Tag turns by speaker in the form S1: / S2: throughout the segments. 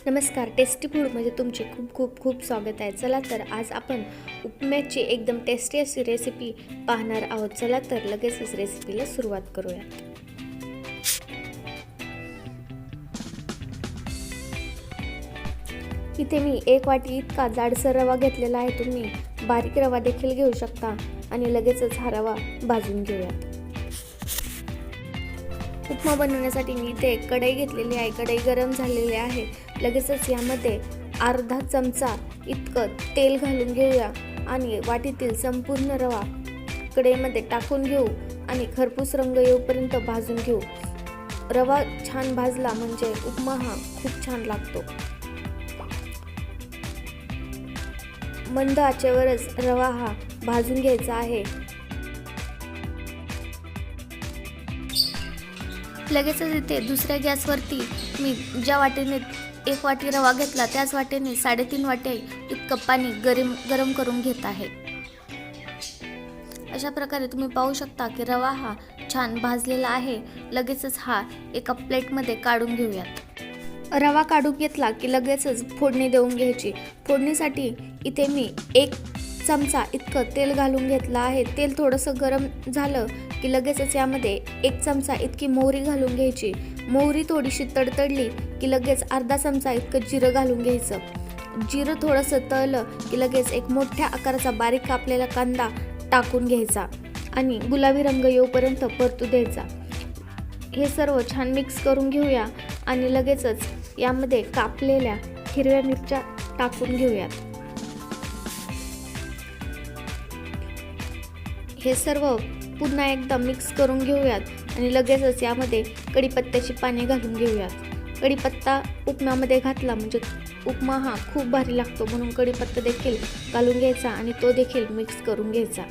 S1: नमस्कार, टेस्टी फूडमध्ये तुमचे खूप खूप खूप स्वागत आहे. चला तर आज आपण उपम्याची एकदम टेस्टी अशी रेसिपी पाहणार आहोत. चला तर लगेचच रेसिपीला सुरुवात करूयात. इथे मी 1 वाटी इतका जाडसर रवा घेतलेला आहे. तुम्ही बारीक रवा देखील घेऊ शकता आणि लगेचच हा रवा भाजून घेऊयात. उपमा बनवण्यासाठी मी इथे कढई घेतलेली आहे. कढई गरम झालेली आहे. लगेचच यामध्ये अर्धा चमचा इतकं तेल घालून घेऊया आणि वाटीतील संपूर्ण रवा कढईमध्ये टाकून घेऊ आणि खरपूस रंग येऊपर्यंत भाजून घेऊ. रवा छान भाजला म्हणजे उपमा हा खूप छान लागतो. मंद आचेवरच रवा हा भाजून घ्यायचा आहे. लगेचच इथे दुसऱ्या गॅसवरती मी ज्या वाटीने 1 वाटी रवा घेतला त्याच वाटीने 3.5 वाटी इतकं पाणी गरम करून घेत आहे. अशा प्रकारे तुम्ही पाहू शकता की रवा हा छान भाजलेला आहे. लगेचच हा एका प्लेटमध्ये काढून घेऊयात. रवा काढून घेतला की लगेचच फोडणी देऊन घ्यायची. फोडणीसाठी इथे मी 1 चमचा इतकं तेल घालून घेतलं आहे. तेल थोडंसं गरम झालं की लगेचच यामध्ये 1 चमचा इतकी मोहरी घालून घ्यायची. मोहरी थोडीशी तडतडली की लगेच अर्धा चमचा इतकं जिरं घालून घ्यायचं. जिरं थोडंसं तळलं की लगेच एक मोठ्या आकाराचा बारीक कापलेला कांदा टाकून घ्यायचा आणि गुलाबी रंग येऊपर्यंत परतू द्यायचा. हे सर्व छान मिक्स करून घेऊया आणि लगेचच यामध्ये कापलेल्या हिरव्या मिरच्या टाकून घेऊयात. हे सर्व पुन्हा एकदा मिक्स करून घेऊयात आणि लगेचच यामध्ये कढीपत्त्याची पाने घालून घेऊयात. कढीपत्ता उपम्यामध्ये घातला म्हणजे उपमा हा खूप भारी लागतो, म्हणून कढीपत्ता देखील घालून घ्यायचा आणि तो देखील मिक्स करून घ्यायचा.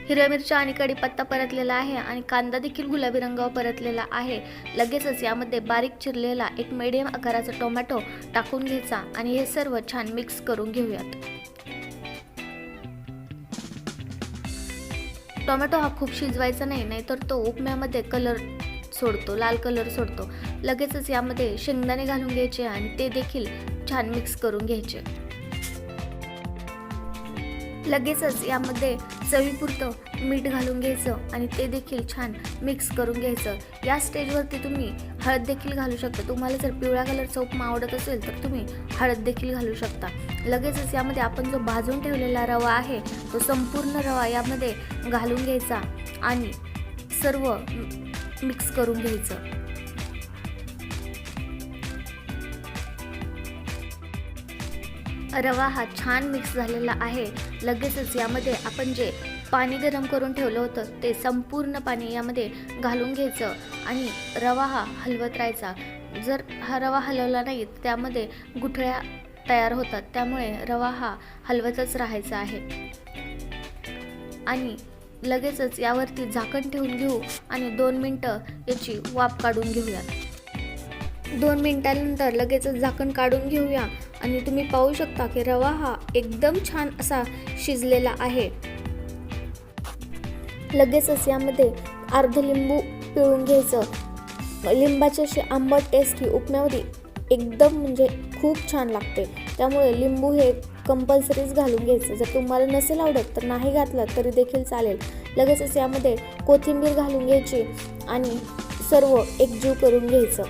S1: हिरव्या मिरच्या आणि कढीपत्ता परतलेला आहे आणि कांदा देखील गुलाबी रंगावर परतलेला आहे. लगेचच यामध्ये बारीक चिरलेला एक मीडियम आकाराचा टोमॅटो टाकून घ्यायचा आणि हे सर्व छान मिक्स करून घेऊयात. टोमॅटो हा खूप शिजवायचा नाही, नाहीतर तो उपम्यामध्ये कलर सोडतो, लाल कलर सोडतो. लगेचच यामध्ये शेंगदाणे घालून घ्यायचे आणि ते देखील छान मिक्स करून घ्यायचे. लगेचच यामध्ये चवीपुरतं मीठ घालून घ्यायचं आणि ते देखील छान मिक्स करून घ्यायचं. या स्टेजवरती तुम्ही हळद देखील घालू शकता. तुम्हाला जर पिवळ्या कलरचा उपमा आवडत असेल तर तुम्ही हळद देखील घालू शकता. लगेचच यामध्ये आपण जो भाजून ठेवलेला रवा आहे तो संपूर्ण रवा यामध्ये घालून घ्यायचा आणि सर्व मिक्स करून घ्यायचं. रवा हा छान मिक्स झालेला आहे. लगेचच यामध्ये आपण जे पाणी गरम करून ठेवलं होतं ते संपूर्ण पाणी यामध्ये घालून घ्यायचं आणि रवा हा हलवत राहायचा. जर हा रवा हलवला नाही तर त्यामध्ये गुठळ्या तयार होतात, त्यामुळे रवा हा हलवतच राहायचा आहे. आणि लगेचच यावरती झाकण ठेवून घेऊ आणि 2 मिनटं याची वाफ काढून घेऊया. 2 मिनिटांनंतर लगेचच झाकण काढून घेऊया आणि तुम्ही पाहू शकता की रवा हा एकदम छान असा शिजलेला आहे. लगेचच यामध्ये अर्ध लिंबू पिळून घ्यायचं. लिंबाची अशी आंबट टेस्ट ही उपम्यामध्ये एकदम म्हणजे खूप छान लागते, त्यामुळे लिंबू हे कंपल्सरीच घालून घ्यायचं. जर तुम्हाला नसेल आवडत तर नाही घातलं तरी देखील चालेल. लगेचच यामध्ये कोथिंबीर घालून घ्यायची आणि सर्व एकजीव करून घ्यायचं.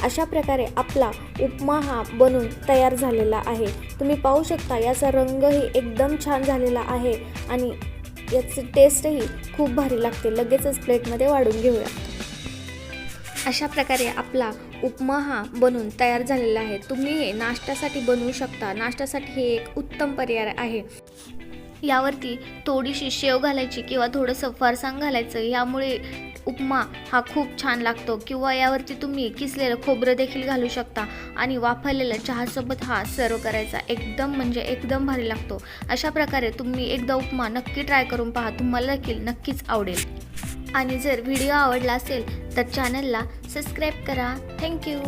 S1: अशा प्रकारे आपला उपमा हा बनून तयार झालेला आहे. तुम्ही पाहू शकता याचा रंगही एकदम छान झालेला आहे आणि याची टेस्टही खूप भारी लागते. लगेचच प्लेटमध्ये वाढून घेऊया. अशा प्रकारे आपला उपमा हा बनून तयार झालेला आहे. तुम्ही हे नाश्त्यासाठी बनवू शकता. नाश्त्यासाठी हे एक उत्तम पर्याय आहे. यावरती थोडीशी शेव घालायची किंवा थोडंसं फरसाण घालायचं, यामुळे उपमा हा खूप छान लागतो. किंवा यावरती तुम्ही किसलेलं खोबरं देखील घालू शकता आणि वाफाळलेल्या चहासोबत हा सर्व करायचा. एकदम म्हणजे एकदम भारी लागतो. अशा प्रकारे तुम्ही एकदा उपमा नक्की ट्राय करून पहा, तुम्हाला देखील नक्कीच आवडेल. आणि जर व्हिडिओ आवडला असेल तर चॅनलला सबस्क्राईब करा. थँक्यू.